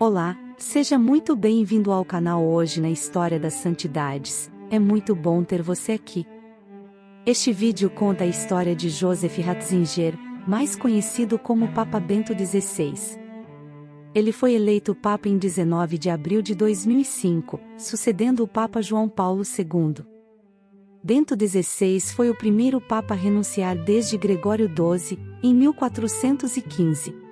Olá, seja muito bem-vindo ao canal Hoje na História das Santidades. É muito bom ter você aqui. Este vídeo conta a história de Joseph Ratzinger, mais conhecido como Papa Bento XVI. Ele foi eleito Papa em 19 de abril de 2005, sucedendo o Papa João Paulo II. Bento XVI foi o primeiro Papa a renunciar desde Gregório XII, em 1415.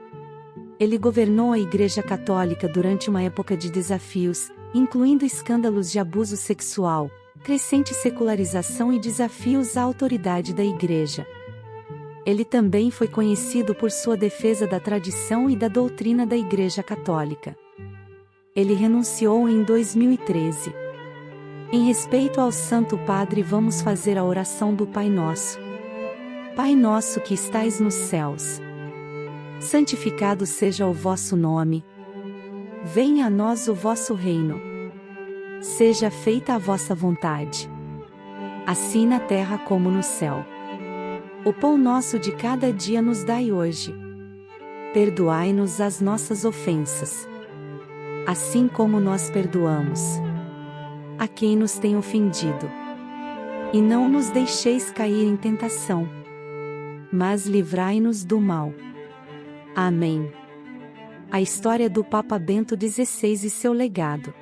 Ele governou a Igreja Católica durante uma época de desafios, incluindo escândalos de abuso sexual, crescente secularização e desafios à autoridade da Igreja. Ele também foi conhecido por sua defesa da tradição e da doutrina da Igreja Católica. Ele renunciou em 2013. Em respeito ao Santo Padre, vamos fazer a oração do Pai Nosso. Pai nosso que estais nos céus, santificado seja o vosso nome. Venha a nós o vosso reino. Seja feita a vossa vontade, assim na terra como no céu. O pão nosso de cada dia nos dai hoje. Perdoai-nos as nossas ofensas, assim como nós perdoamos a quem nos tem ofendido. E não nos deixeis cair em tentação, mas livrai-nos do mal. Amém. A história do Papa Bento XVI e seu legado.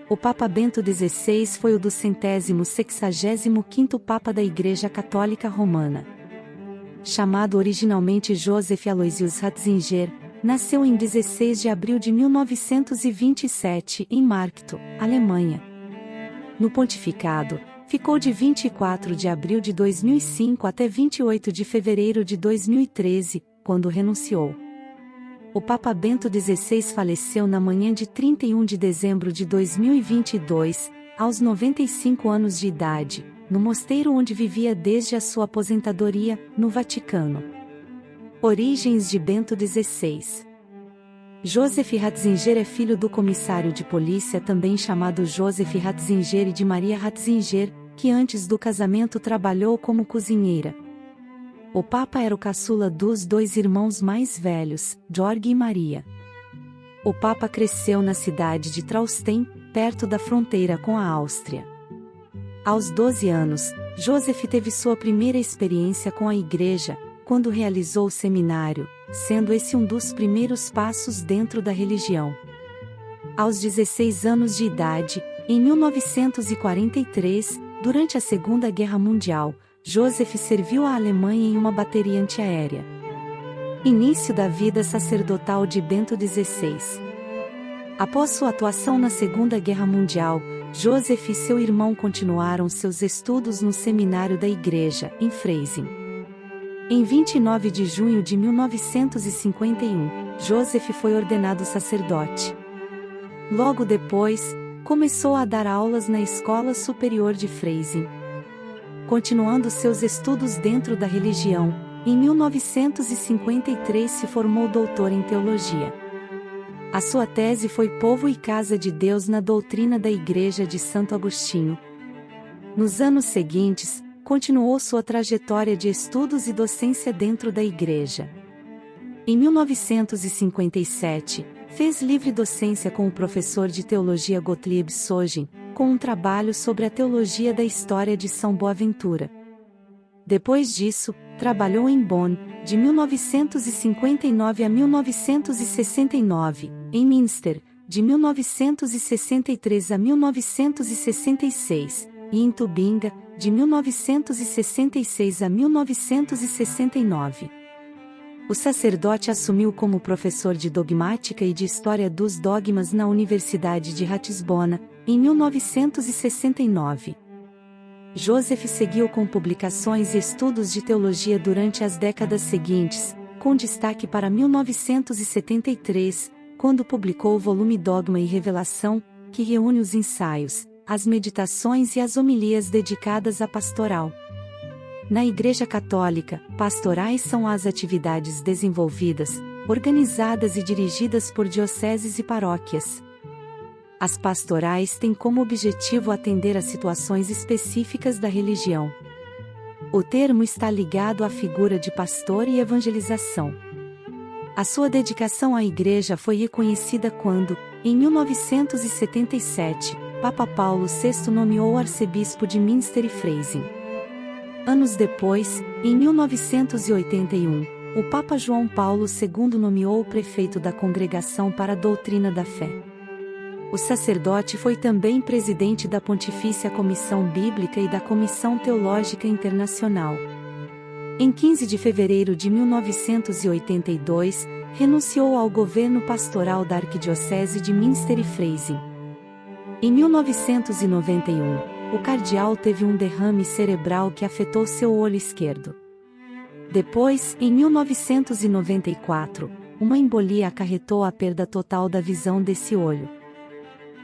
O Papa Bento XVI foi o 265º Papa da Igreja Católica Romana. Chamado originalmente Joseph Aloysius Ratzinger, nasceu em 16 de abril de 1927 em Markto, Alemanha. No pontificado, ficou de 24 de abril de 2005 até 28 de fevereiro de 2013, quando renunciou. O Papa Bento XVI faleceu na manhã de 31 de dezembro de 2022, aos 95 anos de idade, no mosteiro onde vivia desde a sua aposentadoria, no Vaticano. Origens de Bento XVI. Joseph Ratzinger é filho do comissário de polícia também chamado Joseph Ratzinger e de Maria Ratzinger, que antes do casamento trabalhou como cozinheira. O Papa era o caçula dos dois irmãos mais velhos, Georg e Maria. O Papa cresceu na cidade de Traunstein, perto da fronteira com a Áustria. Aos 12 anos, Joseph teve sua primeira experiência com a Igreja, quando realizou o seminário, sendo esse um dos primeiros passos dentro da religião. Aos 16 anos de idade, em 1943, durante a Segunda Guerra Mundial, Joseph serviu a Alemanha em uma bateria antiaérea. Início da vida sacerdotal de Bento XVI. Após sua atuação na Segunda Guerra Mundial, Joseph e seu irmão continuaram seus estudos no seminário da Igreja, em Freising. Em 29 de junho de 1951, Joseph foi ordenado sacerdote. Logo depois, começou a dar aulas na Escola Superior de Freising. Continuando seus estudos dentro da religião, em 1953 se formou doutor em teologia. A sua tese foi Povo e Casa de Deus na Doutrina da Igreja de Santo Agostinho. Nos anos seguintes, continuou sua trajetória de estudos e docência dentro da Igreja. Em 1957, fez livre docência com o professor de teologia Gottlieb Sogin, com um trabalho sobre a teologia da história de São Boaventura. Depois disso, trabalhou em Bonn, de 1959 a 1969, em Münster, de 1963 a 1966, e em Tubinga, de 1966 a 1969. O sacerdote assumiu como professor de dogmática e de história dos dogmas na Universidade de Ratisbona, em 1969. Joseph seguiu com publicações e estudos de teologia durante as décadas seguintes, com destaque para 1973, quando publicou o volume Dogma e Revelação, que reúne os ensaios, as meditações e as homilias dedicadas à pastoral. Na Igreja Católica, pastorais são as atividades desenvolvidas, organizadas e dirigidas por dioceses e paróquias. As pastorais têm como objetivo atender a situações específicas da religião. O termo está ligado à figura de pastor e evangelização. A sua dedicação à Igreja foi reconhecida quando, em 1977, Papa Paulo VI nomeou o arcebispo de Münster e Freising. Anos depois, em 1981, o Papa João Paulo II nomeou o prefeito da Congregação para a Doutrina da Fé. O sacerdote foi também presidente da Pontifícia Comissão Bíblica e da Comissão Teológica Internacional. Em 15 de fevereiro de 1982, renunciou ao governo pastoral da Arquidiocese de Münster e Freising. Em 1991, o cardeal teve um derrame cerebral que afetou seu olho esquerdo. Depois, em 1994, uma embolia acarretou a perda total da visão desse olho.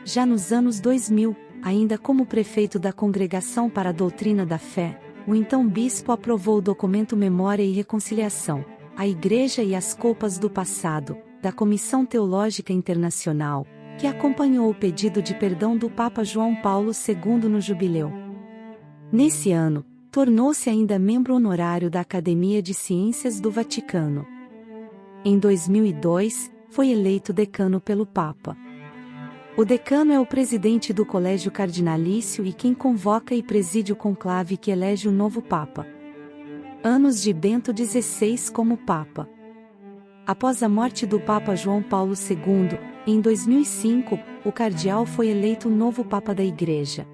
Já nos anos 2000, ainda como prefeito da Congregação para a Doutrina da Fé, o então bispo aprovou o documento Memória e Reconciliação, a Igreja e as Culpas do Passado, da Comissão Teológica Internacional, que acompanhou o pedido de perdão do Papa João Paulo II no jubileu. Nesse ano, tornou-se ainda membro honorário da Academia de Ciências do Vaticano. Em 2002, foi eleito decano pelo Papa. O decano é o presidente do Colégio Cardinalício e quem convoca e preside o conclave que elege o novo Papa. Anos de Bento XVI como Papa. Após a morte do Papa João Paulo II, em 2005, o cardeal foi eleito o novo Papa da Igreja.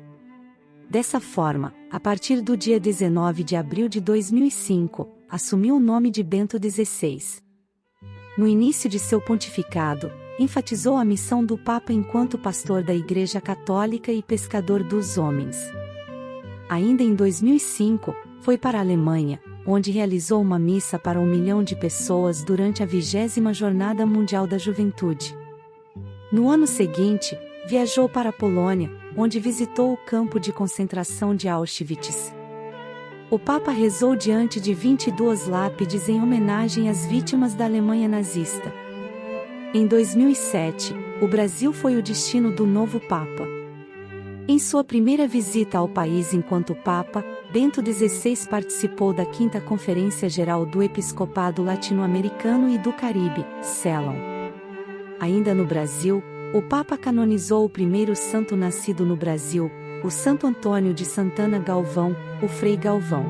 Dessa forma, a partir do dia 19 de abril de 2005, assumiu o nome de Bento XVI. No início de seu pontificado, enfatizou a missão do Papa enquanto pastor da Igreja Católica e pescador dos homens. Ainda em 2005, foi para a Alemanha, onde realizou uma missa para 1 milhão de pessoas durante a 20ª Jornada Mundial da Juventude. No ano seguinte, viajou para a Polônia, onde visitou o campo de concentração de Auschwitz. O Papa rezou diante de 22 lápides em homenagem às vítimas da Alemanha nazista. Em 2007, o Brasil foi o destino do novo Papa. Em sua primeira visita ao país enquanto Papa, Bento XVI participou da 5ª Conferência Geral do Episcopado Latino-Americano e do Caribe, CELAM. Ainda no Brasil, o Papa canonizou o primeiro santo nascido no Brasil, o Santo Antônio de Santana Galvão, o Frei Galvão.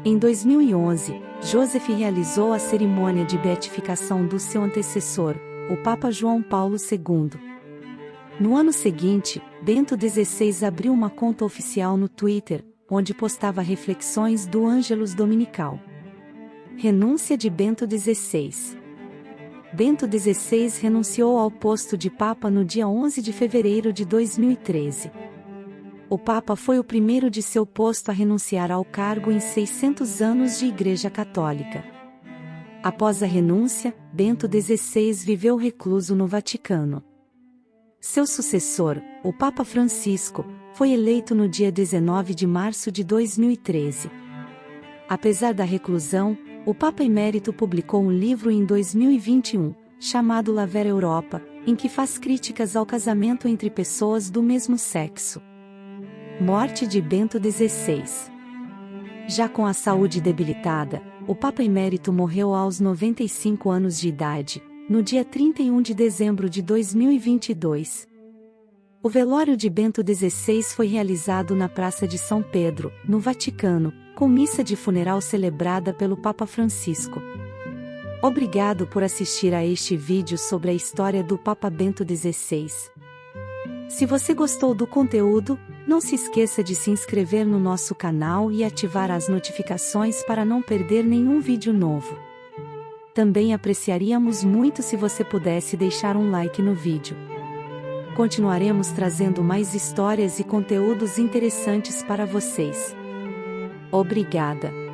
Em 2011, Joseph realizou a cerimônia de beatificação do seu antecessor, o Papa João Paulo II. No ano seguinte, Bento XVI abriu uma conta oficial no Twitter, onde postava reflexões do Ângelus Dominical. Renúncia de Bento XVI. Bento XVI renunciou ao posto de Papa no dia 11 de fevereiro de 2013. O Papa foi o primeiro de seu posto a renunciar ao cargo em 600 anos de Igreja Católica. Após a renúncia, Bento XVI viveu recluso no Vaticano. Seu sucessor, o Papa Francisco, foi eleito no dia 19 de março de 2013. Apesar da reclusão, o Papa Emérito publicou um livro em 2021, chamado La Vera Europa, em que faz críticas ao casamento entre pessoas do mesmo sexo. Morte de Bento XVI. Já com a saúde debilitada, o Papa Emérito morreu aos 95 anos de idade, no dia 31 de dezembro de 2022. O velório de Bento XVI foi realizado na Praça de São Pedro, no Vaticano, com missa de funeral celebrada pelo Papa Francisco. Obrigado por assistir a este vídeo sobre a história do Papa Bento XVI. Se você gostou do conteúdo, não se esqueça de se inscrever no nosso canal e ativar as notificações para não perder nenhum vídeo novo. Também apreciaríamos muito se você pudesse deixar um like no vídeo. Continuaremos trazendo mais histórias e conteúdos interessantes para vocês. Obrigada!